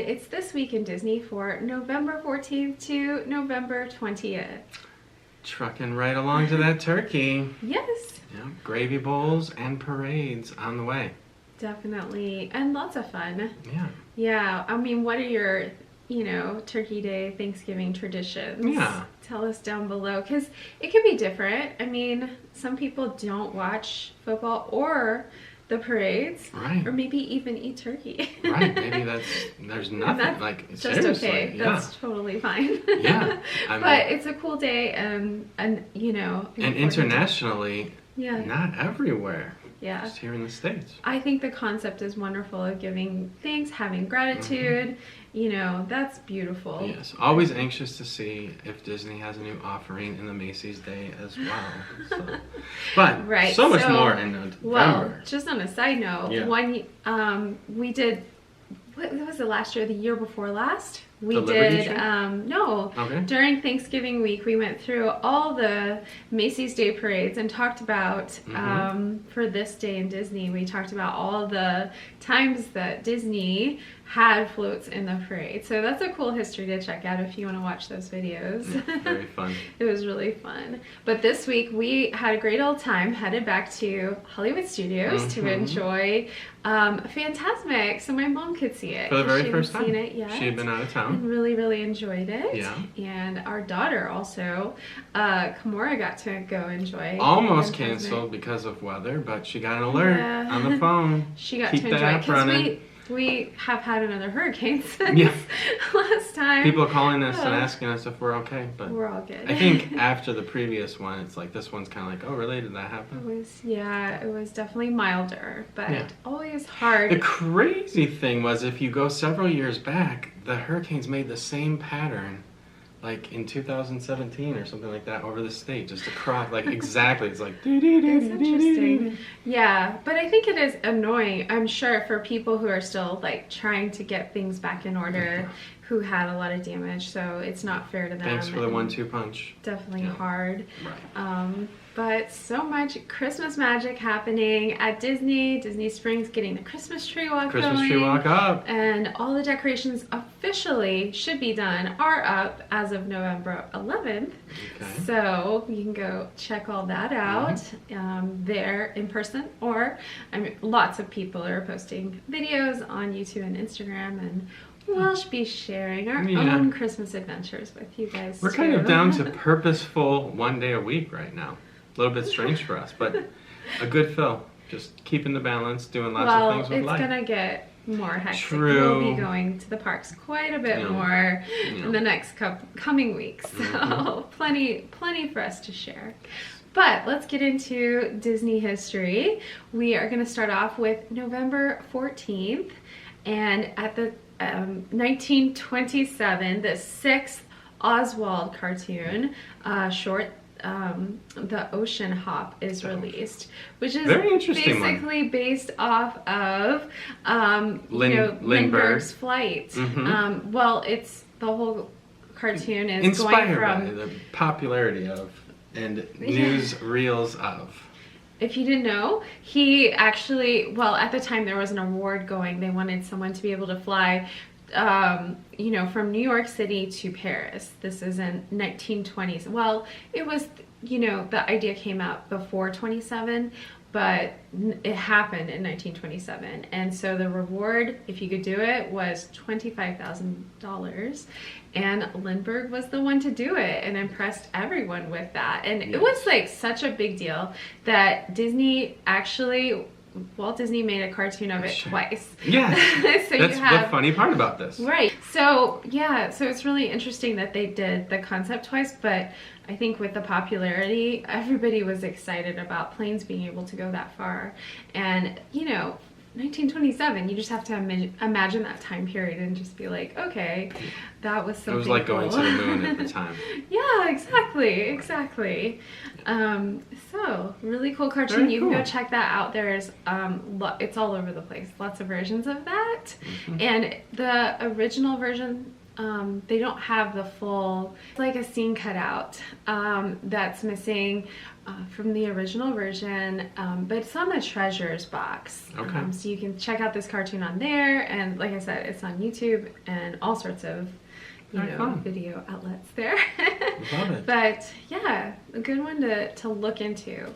it's This Week in Disney for November 14th to November 20th. Trucking right along to that turkey. Yes. Yeah, gravy bowls and parades on the way. Definitely. And lots of fun. Yeah. Yeah. I mean, what are your, Turkey Day, Thanksgiving traditions? Yeah. Tell us down below, because it can be different. I mean, some people don't watch football or the parades, right? Or maybe even eat turkey. Right, maybe there's nothing, that's like, just seriously. okay. Yeah. That's totally fine. Yeah. But it's a cool day, and And internationally, yeah, not everywhere. Yeah. Just here in the States. I think the concept is wonderful of giving thanks, having gratitude. That's beautiful. Yes, always anxious to see if Disney has a new offering in the Macy's Day as well. So. But right. so much more in November. Well, just on a side note, yeah. We did, what was it, last year, the year before last? We did, during Thanksgiving week, we went through all the Macy's Day parades and talked about, for this day in Disney, we talked about all the times that Disney had floats in the parade. So that's a cool history to check out if you want to watch those videos. Yeah, very fun. It was really fun. But this week we had a great old time, headed back to Hollywood Studios to enjoy Fantasmic, so my mom could see it. For the very first time. She hadn't seen it yet. She had been out of town. And really, really enjoyed it. Yeah. And our daughter also, Kimura, got to go enjoy. Almost canceled because of weather, but she got an alert on the phone. She got Keep to the enjoy it app running. because we have had another hurricane since last time. People are calling us and asking us if we're okay, but we're all good. I think after the previous one, it's like this one's kind of like, oh, really? Did that happen? It was definitely milder, but always hard. The crazy thing was, if you go several years back, the hurricanes made the same pattern, like in 2017 or something like that, over the state, just across, like exactly. It's like, It's interesting. Yeah, but I think it is annoying, I'm sure, for people who are still like trying to get things back in order, who had a lot of damage, so it's not fair to them. Thanks for the 1-2 punch. Definitely hard. Right. But so much Christmas magic happening at Disney. Disney Springs getting the Christmas tree walk Christmas tree walk up. And all the decorations officially should be done, are up as of November 11th. Okay. So you can go check all that out there in person, or lots of people are posting videos on YouTube and Instagram, and we'll be sharing our own Christmas adventures with you guys. We're kind of down to purposeful 1 day a week right now. A little bit strange for us, but a good fill. Just keeping the balance, doing lots of things with life. Well, it's going to get more hectic. True. We'll be going to the parks quite a bit more in the next coming weeks. So plenty for us to share. But let's get into Disney history. We are going to start off with November 14th. And at the 1927, the 6th Oswald cartoon short, The Ocean Hop, is released, which is very interesting basically based off of Lindbergh's flight. Well, it's the whole cartoon is inspired going from by the popularity of and newsreels of. If you didn't know, he actually, well, at the time there was an award going. They wanted someone to be able to fly from New York City to Paris. This is in 1920s. Well, it was, the idea came out before 27, but it happened in 1927. And so the reward, if you could do it, was $25,000. And Lindbergh was the one to do it and impressed everyone with that. And it was like such a big deal that Walt Disney made a cartoon of it twice. Yes. So that's the funny part about this. Right. So, so it's really interesting that they did the concept twice, but I think with the popularity, everybody was excited about planes being able to go that far. And, 1927, you just have to imagine that time period and just be like, okay, that was something. It was like cool. going to the moon at the time. Yeah, exactly. So really cool cartoon. Very you cool. can go check that out. There's it's all over the place. Lots of versions of that. And the original version they don't have the full, like a scene cut out that's missing from the original version, but it's on the treasures box. Okay. So you can check out this cartoon on there, and like I said, it's on YouTube and all sorts of video outlets there. Love it. But yeah, a good one to look into.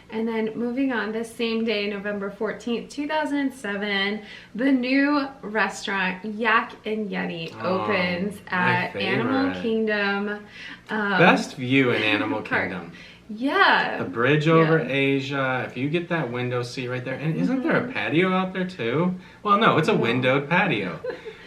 And then moving on, this same day, November 14th, 2007, the new restaurant Yak and Yeti opens at Animal Kingdom. Best view in Animal Kingdom. Yeah. The bridge over Asia. If you get that window seat right there, and isn't there a patio out there too? Well, no, it's a windowed patio.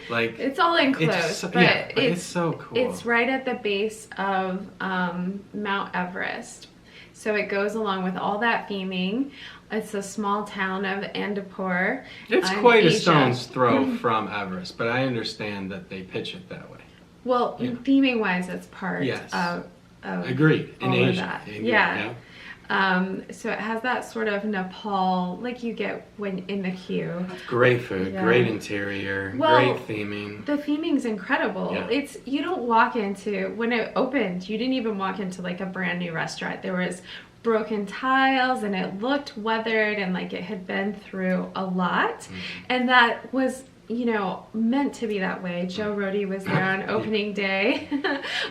Like, it's all enclosed, but it's so cool. It's right at the base of Mount Everest. So it goes along with all that theming. It's a small town of Andipur. It's quite a stone's throw from Everest, but I understand that they pitch it that way. Well, theming wise, it's part of Agreed. In all Asia. of that. Agreed. Yeah. So it has that sort of Nepal, like you get when in the queue. Great food, great interior, great theming. The theming's incredible. Yeah. You don't walk into, when it opened, you didn't even walk into like a brand new restaurant. There was broken tiles and it looked weathered and like it had been through a lot. And that was, meant to be that way. Joe Rohde was there on opening day,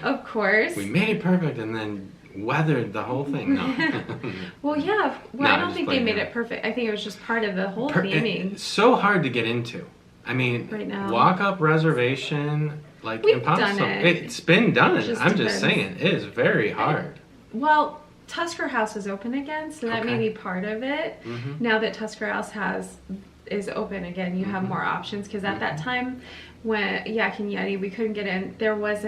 of course. We made it perfect and then weathered the whole thing. No. Well, yeah. Well, I don't think they made it perfect. I think it was just part of the whole theming. It's so hard to get into. I mean, right now, walk-up reservation, like we've impossible. done it. It's been done. I'm Depends. just saying, it is very hard. Well, Tusker House is open again, so that may be part of it. Now that Tusker House is open again, you have more options, because at that time when Yak and Yeti, we couldn't get in. There was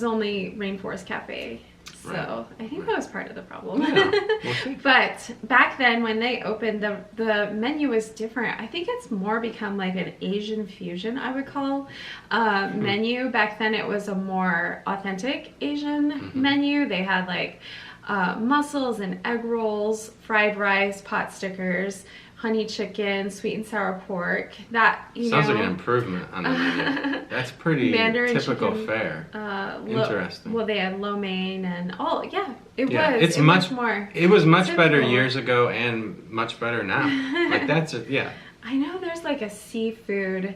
only Rainforest Cafe. So I think that was part of the problem. Yeah, we'll see. But back then when they opened, the menu was different. I think it's more become like an Asian fusion, I would call, menu. Back then it was a more authentic Asian menu. They had like mussels and egg rolls, fried rice, pot stickers, honey chicken, sweet and sour pork. That sounds like an improvement on the menu. That's pretty Mandarin typical chicken, fare. Interesting. Well, they had lo mein and it was much more. It was much typical. better years ago and much better now. Like I know there's like a seafood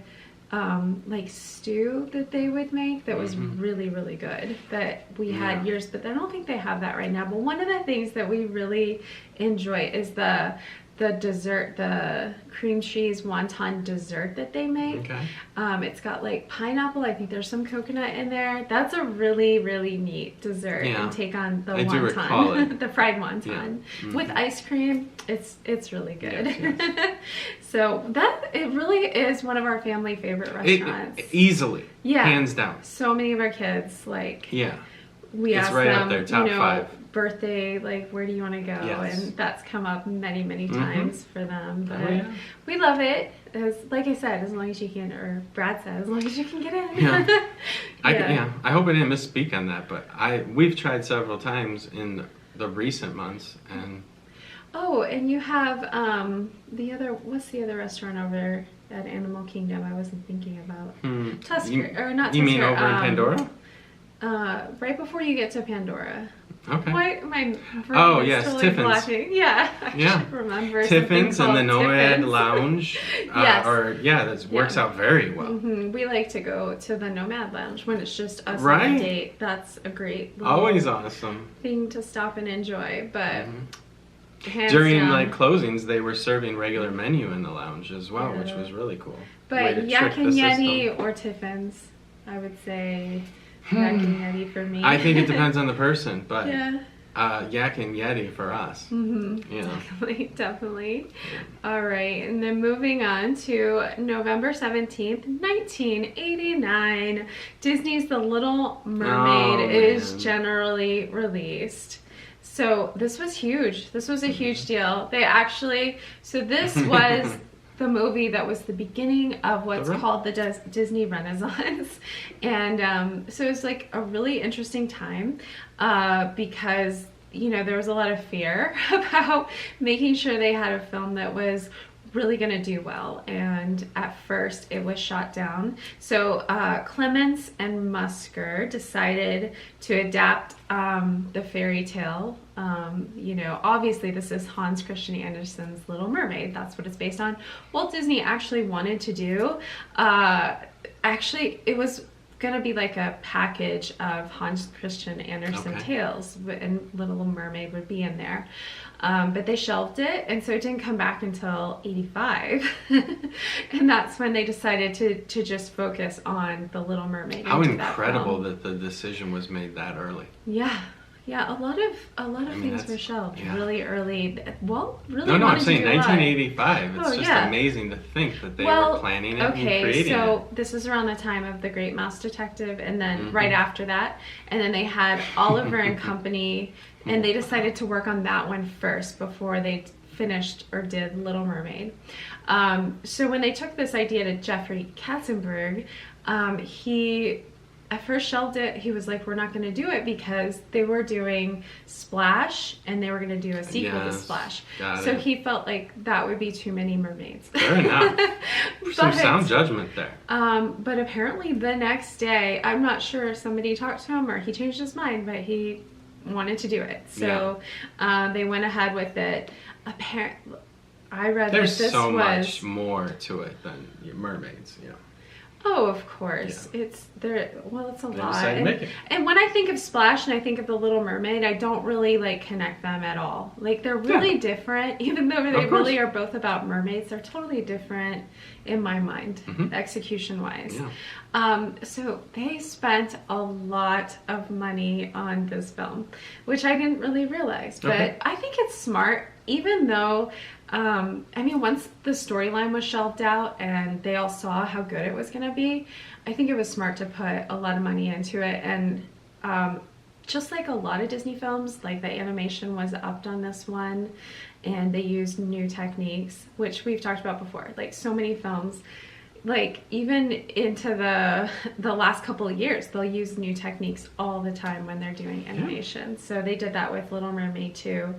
like stew that they would make that was really, really good that we had years, but I don't think they have that right now. But one of the things that we really enjoy is the dessert, the cream cheese wonton dessert that they make. Okay. It's got like pineapple. I think there's some coconut in there. That's a really, really neat dessert and take on the do recall wonton, it. the fried wonton with ice cream. It's really good. Yes. So it really is one of our family favorite restaurants. Easily. Yeah. Hands down. So many of our kids we it's ask right them, up there, top 5. Birthday, like, where do you want to go? Yes. And that's come up many, many times for them. But we love it. Like I said, as long as you can, or Brad said, as long as you can get in. Yeah. I hope I didn't misspeak on that, but we've tried several times in the recent months, and and you have what's the other restaurant over there at Animal Kingdom I wasn't thinking about? Tusker, or not Tusker. You mean over in Pandora? Right before you get to Pandora. Okay. Why my brain is totally Tiffin's. Blocking. Yeah, I should remember. Tiffin's and the Nomad Tiffin's. Lounge. That works out very well. We like to go to the Nomad Lounge when it's just us on a date. That's a great always awesome thing to stop and enjoy. But during closings, they were serving regular menu in the lounge as well, which was really cool. But Yak and Yeti or Tiffin's, I would say. Yak and Yeti for me. I think it depends on the person, but Yak and Yeti for us. Definitely. All right, and then moving on to November 17th, 1989, Disney's The Little Mermaid is generally released. So this was huge. This was a huge deal. This was the movie that was the beginning of what's called the Disney Renaissance. And so it was like a really interesting time because, there was a lot of fear about making sure they had a film that was really going to do well, and at first it was shot down. So Clements and Musker decided to adapt the fairy tale. You know, obviously this is Hans Christian Andersen's Little Mermaid. That's what it's based on. Walt Disney actually wanted to do, actually it was gonna be like a package of Hans Christian Andersen tales, and Little Mermaid would be in there. But they shelved it, and so it didn't come back until 85. And that's when they decided to just focus on the Little Mermaid. How incredible that the decision was made that early. Yeah. Yeah, a lot of things were shelved really early. Well, really. No, I'm saying 1985. It's just amazing to think that they were planning it and creating it. So this is around the time of The Great Mouse Detective, and then right after that, and then they had Oliver and Company, and they decided to work on that one first before they finished or did Little Mermaid. So when they took this idea to Jeffrey Katzenberg, he at first shelved it. He was like, we're not going to do it because they were doing Splash, and they were going to do a sequel to Splash. So he felt like that would be too many mermaids. Fair enough. Some sound judgment there. But apparently the next day, I'm not sure if somebody talked to him or he changed his mind, but he wanted to do it. So they went ahead with it. Apparently, I read There's that this so was much more to it than your mermaids, you know. Oh, of course. It's there. Well, it's a lot. And when I think of Splash and I think of the Little Mermaid, I don't really like connect them at all. Like, they're really different, even though they really are both about mermaids. They're totally different in my mind, execution wise. So they spent a lot of money on this film, which I didn't really realize, but I think it's smart, even though I mean, once the storyline was shelved out and they all saw how good it was going to be, I think it was smart to put a lot of money into it. And just like a lot of Disney films, like the animation was upped on this one, and they used new techniques, which we've talked about before. Like, so many films, like even into the last couple of years, they'll use new techniques all the time when they're doing animation. So they did that with Little Mermaid too,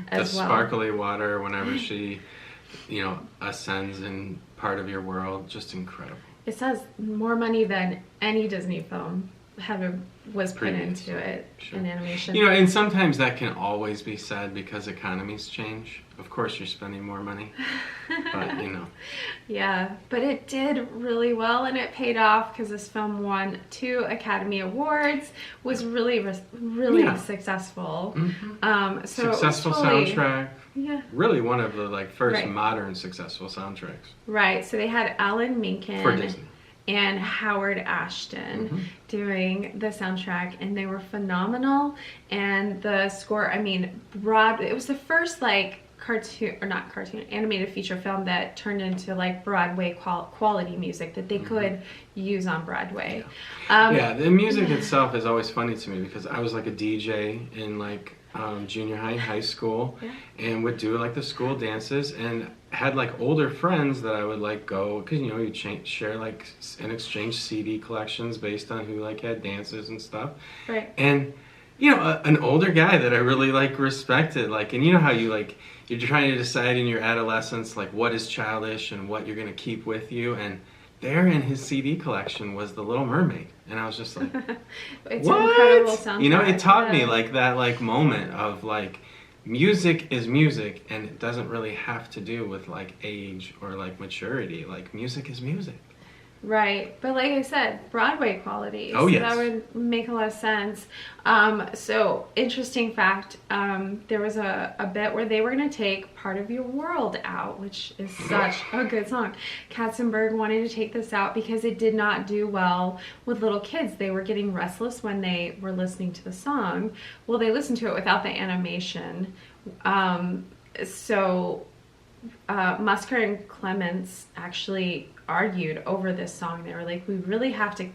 as well. The sparkly water whenever she, you know, ascends in part of your world, just incredible. It says more money than any Disney film was put into it in animation. You know, and sometimes that can always be said because economies change. Of course, you're spending more money, but you know. Yeah, but it did really well, and it paid off because this film won 2 Academy Awards, was really successful. So successful soundtrack. Yeah. Really one of the first modern successful soundtracks. Right. So they had Alan Menken for Disney and Howard Ashton doing the soundtrack, and they were phenomenal. And the score, I mean, it was the first animated feature film that turned into Broadway quality music that they could use on Broadway. The music itself is always funny to me because I was like a DJ in junior high and high school, and would do the school dances, and had older friends that I would go, because you know you share and exchange CD collections based on who had dances and stuff. Right. And you know, an older guy that I really respected, and you know how you're trying to decide in your adolescence what is childish and what you're gonna keep with you, and there in his CD collection was The Little Mermaid, and I was just like, it's what? An incredible soundtrack. You know, it taught me that moment of music is music, and it doesn't really have to do with age or maturity. Music is music. Right, but like I said, Broadway quality. Oh, yes. That would make a lot of sense. So, interesting fact, there was a bit where they were going to take Part of Your World out, which is such a good song. Katzenberg wanted to take this out because it did not do well with little kids. They were getting restless when they were listening to the song. Well, they listened to it without the animation. Musker and Clements actually argued over this song. They were like, we really have to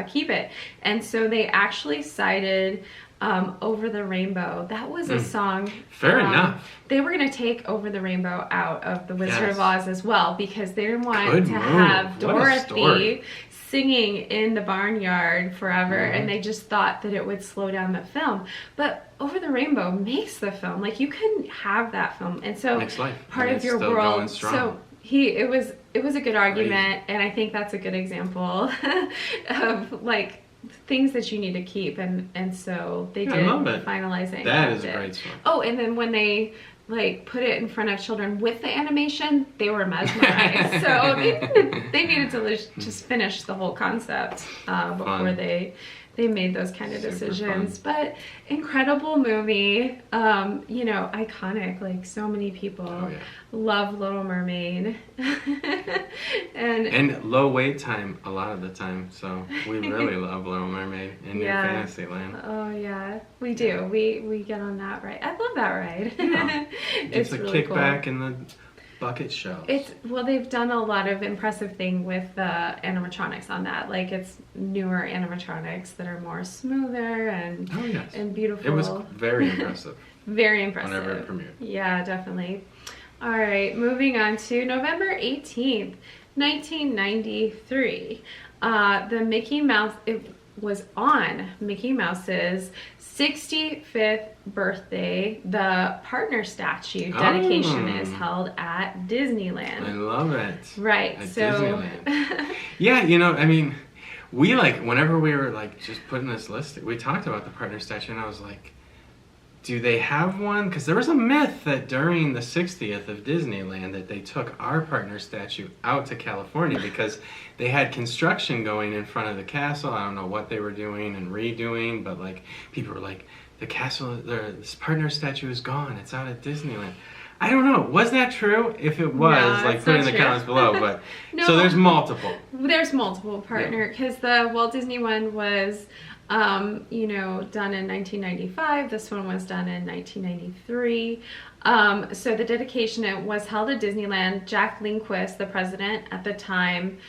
keep it. And so they actually cited Over the Rainbow. That was a song. Fair enough. They were going to take Over the Rainbow out of The Wizard of Oz as well, because they didn't want to have Dorothy singing in the barnyard forever, and they just thought that it would slow down the film. But Over the Rainbow makes the film. You couldn't have that film. And so Makes life. Part of Your World. So it was a good argument, and I think that's a good example of like things that you need to keep, and so they did finalize it. That is a great story. Oh, and then when they like put it in front of children with the animation, they were mesmerized. So they needed to just finish the whole concept before they made those kind of decisions. But incredible movie, you know, iconic. Like so many people love Little Mermaid, and low wait time a lot of the time. So we really love Little Mermaid in New Fantasyland. Oh yeah, we do. We get on that ride. I love that ride. Yeah. It's a really kickback cool. in the bucket show. Well, they've done a lot of impressive thing with the animatronics on that. Like it's newer animatronics that are more smoother and and beautiful. It was very impressive. Very impressive. Whenever it premiered. Yeah, definitely. All right, moving on to November 18th, 1993. The Mickey Mouse, it was on Mickey Mouse's 65th birthday. The partner statue dedication is held at Disneyland. I love it. Right. At so Disneyland. Yeah, you know, I mean, we like, whenever we were like just putting this list, we talked about the partner statue, and I was like, do they have one? Because there was a myth that during the 60th of Disneyland that they took our partner statue out to California because they had construction going in front of the castle. I don't know what they were doing and redoing, but like people were like, the castle, this partner statue is gone. It's out at Disneyland. I don't know. Was that true? If it was, like put it in the comments below. But no, so there's multiple. There's multiple partner because the Walt Disney one was you know, done in 1995. This one was done in 1993. So the dedication, it was held at Disneyland. Jack Lindquist, the president at the time,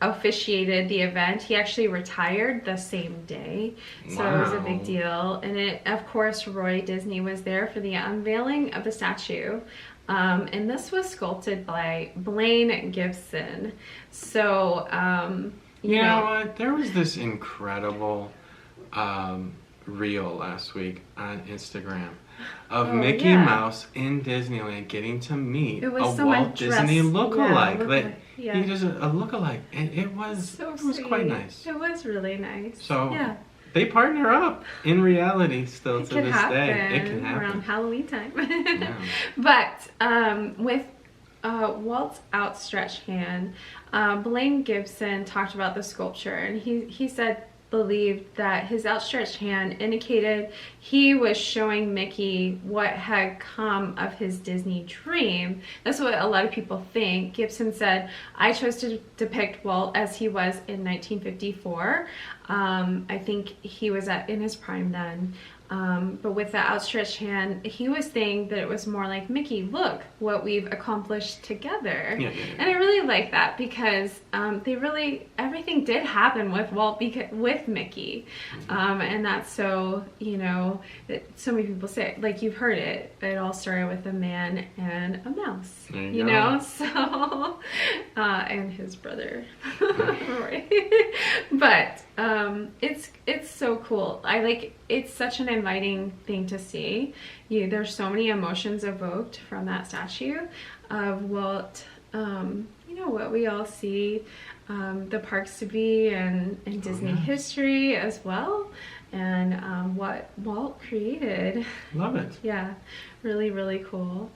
officiated the event. He actually retired the same day. So it was a big deal. And it, of course, Roy Disney was there for the unveiling of the statue. And this was sculpted by Blaine Gibson. So, you know what? There was this incredible reel last week on Instagram of Mickey Mouse in Disneyland getting to meet a Walt Disney lookalike. He does a lookalike, and it was quite nice. It was really nice. So they partner up in reality still to this day. It can happen around Halloween time. But with Walt's outstretched hand, Blaine Gibson talked about the sculpture, and he said believed that his outstretched hand indicated he was showing Mickey what had come of his Disney dream. That's what a lot of people think. Gibson said, I chose to depict Walt as he was in 1954. I think he was in his prime then. But with the outstretched hand, he was saying that it was more like, Mickey, look what we've accomplished together. And I really like that because everything did happen with Walt, with Mickey. And that's so, you know, that so many people say, like you've heard it, it all started with a man and a mouse, you know, so, and his brother, Roy. But it's so cool. It's such an inviting thing to see. There's so many emotions evoked from that statue of Walt, you know, what we all see the parks to be, and Disney history as well, and what Walt created. Love it. Yeah, really, really cool.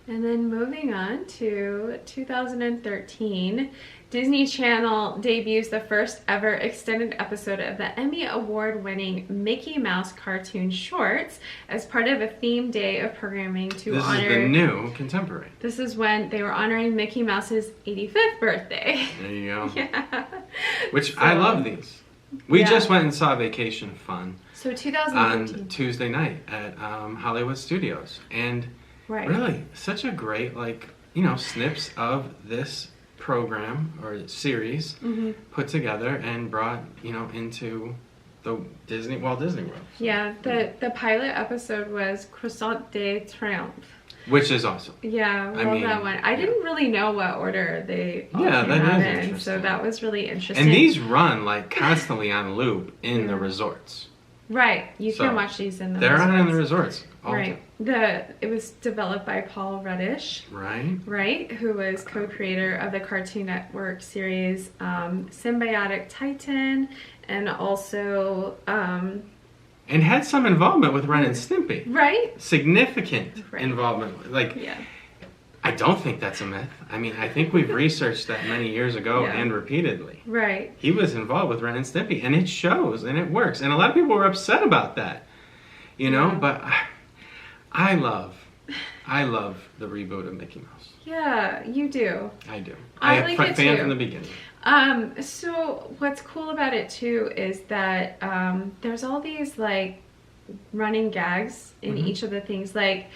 And then moving on to 2013, Disney Channel debuts the first ever extended episode of the Emmy Award-winning Mickey Mouse cartoon shorts as part of a themed day of programming to honor... This is the new contemporary. This is when they were honoring Mickey Mouse's 85th birthday. There you go. Yeah. Which, I love these. We just went and saw Vacation Fun. So 2015. On Tuesday night at Hollywood Studios. And really, such a great, like, you know, snips of this program or series put together and brought, you know, into the Walt Disney World. So, yeah, the pilot episode was Croissant de Triomphe. Which is awesome. Yeah, I love that one. I didn't really know what order they all came out in, so that was really interesting. And these run like constantly on loop in the resorts. Right. You So, can watch these in the They're resorts. on in the resorts. All the Right. time. It was developed by Paul Reddish. Right. Who was co-creator of the Cartoon Network series Symbiotic Titan, and also And had some involvement with Ren and Stimpy. right. Significant involvement. Like, Yeah. I don't think that's a myth. I mean, I think we've researched that many years ago Yeah. and repeatedly. Right. He was involved with Ren and Stimpy, and it shows, and it works. And a lot of people were upset about that, you know. Yeah. But I love the reboot of Mickey Mouse. Yeah, you do. I do. I I'm like a it fan too. from the beginning. So what's cool about it too is that there's all these like running gags in each of the things. Like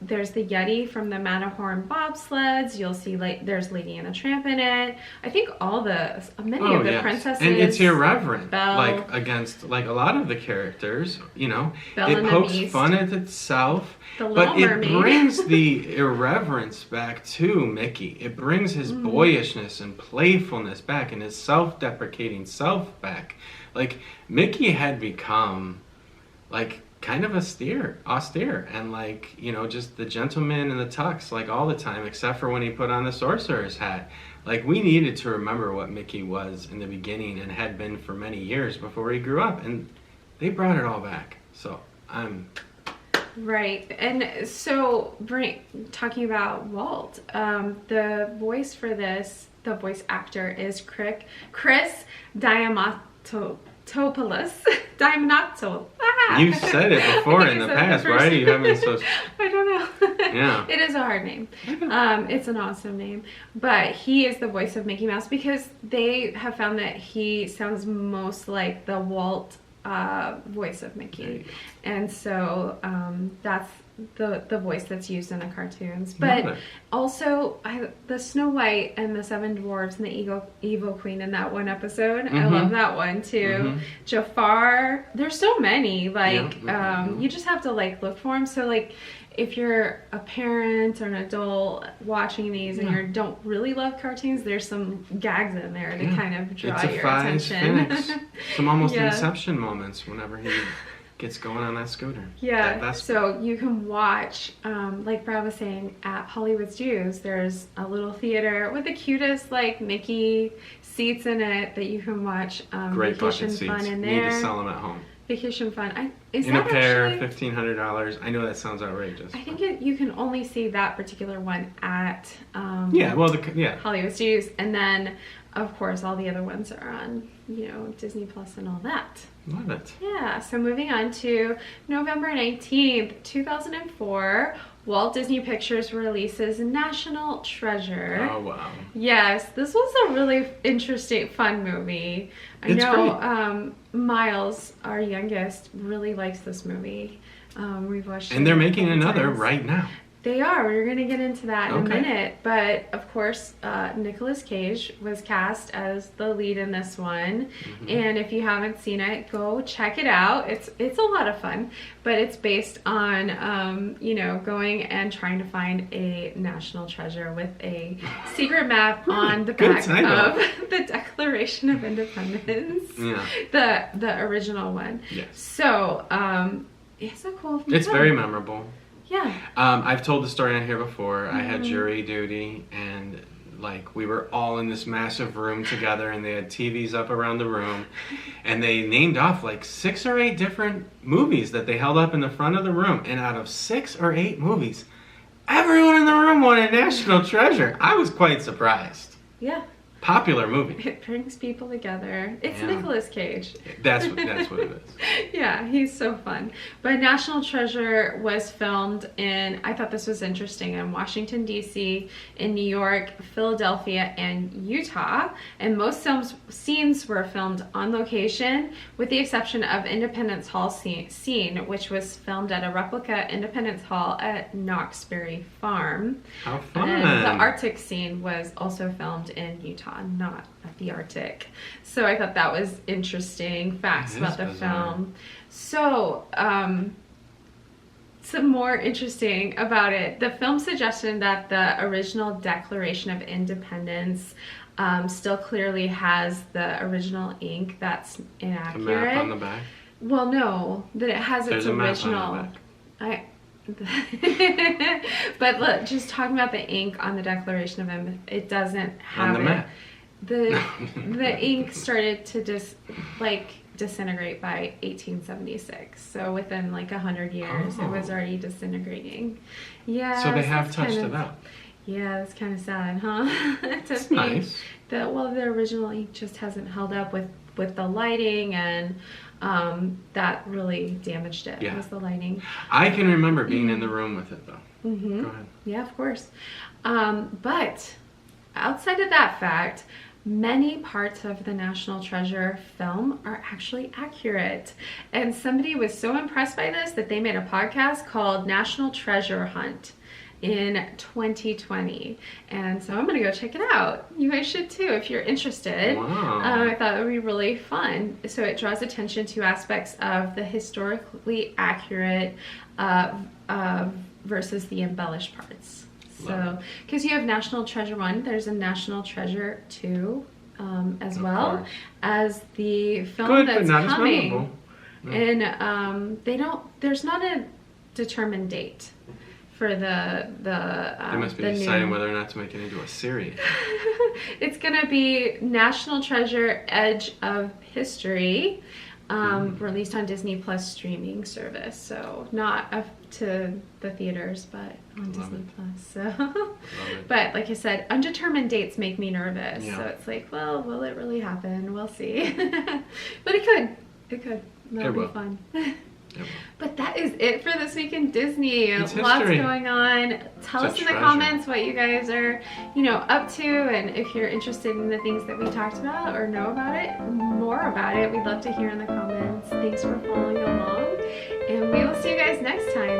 there's the Yeti from the Matterhorn bobsleds. You'll see like there's Lady and the Tramp in it. I think many of the princesses. And it's irreverent, Belle. like against like a lot of the characters. You know, Belle it and the pokes Beast. fun at itself. The But Little it Mermaid. brings the irreverence back to Mickey. It brings his boyishness and playfulness back and his self-deprecating self back. Like, Mickey had become, like, kind of austere. And, like, you know, just the gentleman in the tux, like, all the time, except for when he put on the sorcerer's hat. Like, we needed to remember what Mickey was in the beginning and had been for many years before he grew up. And they brought it all back. So, Right, and so talking about Walt, the voice for this, the voice actor is Chris Diamantopoulos. Diamantopoulos. you've said it before in the past. Why are you having so... I don't know. Yeah. It is a hard name. It's an awesome name. But he is the voice of Mickey Mouse because they have found that he sounds most like the Walt voice of Mickey, and so that's the voice that's used in the cartoons. But also the Snow White and the Seven Dwarves and the Evil Queen in that one episode, I love that one too. Jafar, there's so many, like you just have to like look for them. So like if you're a parent or an adult watching these and you don't really love cartoons, there's some gags in there to kind of draw your attention. Some almost Inception moments whenever he gets going on that scooter. Yeah, so you can watch, like Brad was saying, at Hollywood Studios, there's a little theater with the cutest like Mickey seats in it that you can watch. Great Vacation bucket Fun seats. in Need there. to sell them at home. Vacation Fun. In a pair, $1,500. I know that sounds outrageous. I think you can only see that particular one at Hollywood Studios, and then of course all the other ones are on Disney Plus and all that. Love it. Yeah. So moving on to November 19th, 2004. Walt Disney Pictures releases National Treasure. Oh, wow. Yes, this was a really interesting, fun movie. I know Miles, our youngest, really likes this movie. We've watched it. And they're making another times. right now. They are. We're going to get into that in a minute. But, of course, Nicolas Cage was cast as the lead in this one. And if you haven't seen it, go check it out. It's a lot of fun. But it's based on, going and trying to find a national treasure with a secret map on the back of the Declaration of Independence. Yeah. The original one. Yes. So, it's a cool film. It's very memorable. Yeah. I've told the story on here before. I had jury duty, and like we were all in this massive room together, and they had TVs up around the room, and they named off like 6 or 8 different movies that they held up in the front of the room. And out of 6 or 8 movies, everyone in the room wanted National Treasure. I was quite surprised. Yeah. Popular movie. It brings people together. It's Nicolas Cage. That's what it is. Yeah, he's so fun. But National Treasure was filmed in, I thought this was interesting, in Washington, D.C., in New York, Philadelphia, and Utah. And most scenes were filmed on location, with the exception of Independence Hall scene, which was filmed at a replica Independence Hall at Knoxbury Farm. How fun. And the Arctic scene was also filmed in Utah, not at the Arctic. So I thought that was interesting facts about the film. So, some more interesting about it. The film suggested that the original Declaration of Independence still clearly has the original ink that's inaccurate. The map on the back. Well, no, that it has its There's a map original. on I. But look, just talking about the ink on the Declaration of Independence, it doesn't have On the map. The ink started to disintegrate by 1876. So within like 100 years, it was already disintegrating. Yeah. So they have that's touched kind it of, up. Yeah, that's kind of sad, huh? It's nice. The original ink just hasn't held up with the lighting, and that really damaged it. Yeah. Was the lighting. I can remember being in the room with it though. Mm-hmm. Go ahead. Yeah, of course. But outside of that fact, many parts of the National Treasure film are actually accurate. And somebody was so impressed by this that they made a podcast called National Treasure Hunt in 2020. And so I'm going to go check it out. You guys should too if you're interested. Wow. I thought it would be really fun. So it draws attention to aspects of the historically accurate versus the embellished parts. So, because you have National Treasure 1, there's a National Treasure 2 as well as the film that's coming. And there's not a determined date for the they must be deciding whether or not to make it into a series. It's gonna be National Treasure Edge of History, released on Disney Plus streaming service. So not up to the theaters, but on Disney Plus. So, but like I said, undetermined dates make me nervous. Yeah. So it's like, well, will it really happen? We'll see. But it could. That'll be fun. But that is it for this week in Disney. Lots going on. Tell us in the comments what you guys are, up to, and if you're interested in the things that we talked about or know about it, more about it. We'd love to hear in the comments. Thanks for following along, and we will see you guys next time.